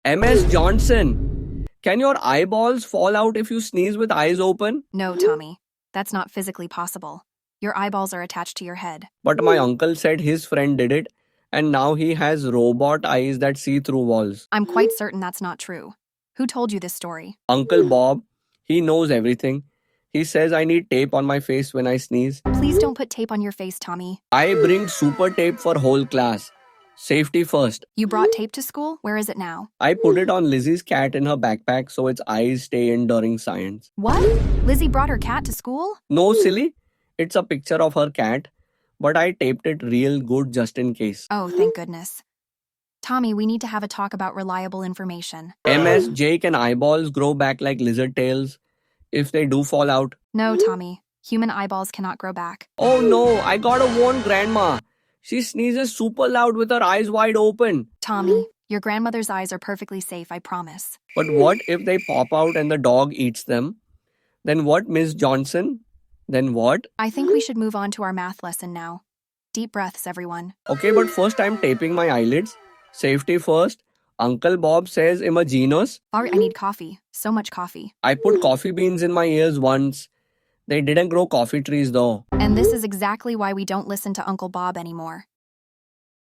MS Johnson, can your eyeballs fall out if you sneeze with eyes open? No, Tommy. That's not physically possible. Your eyeballs are attached to your head. But my uncle said his friend did it, and now he has robot eyes that see through walls. I'm quite certain that's not true. Who told you this story? Uncle Bob, he knows everything. He says I need tape on my face when I sneeze. Please don't put tape on your face, Tommy. I bring super tape for whole class. Safety first. You brought tape to school? Where is it now? I put it on Lizzie's cat in her backpack so its eyes stay in during science. What? Lizzie brought her cat to school? No, silly. It's a picture of her cat, but I taped it real good just in case. Oh, thank goodness. Tommy, we need to have a talk about reliable information. MS, Jake, and eyeballs grow back like lizard tails if they do fall out. No, Tommy. Human eyeballs cannot grow back. Oh no, I gotta warn Grandma. She sneezes super loud with her eyes wide open. Tommy, your grandmother's eyes are perfectly safe, I promise. But what if they pop out and the dog eats them? Then what, Miss Johnson? Then what? I think we should move on to our math lesson now. Deep breaths, everyone. Okay, but first I'm taping my eyelids. Safety first. Uncle Bob says I'm a genius. I need coffee. So much coffee. I put coffee beans in my ears once. They didn't grow coffee trees though. And this is exactly why we don't listen to Uncle Bob anymore.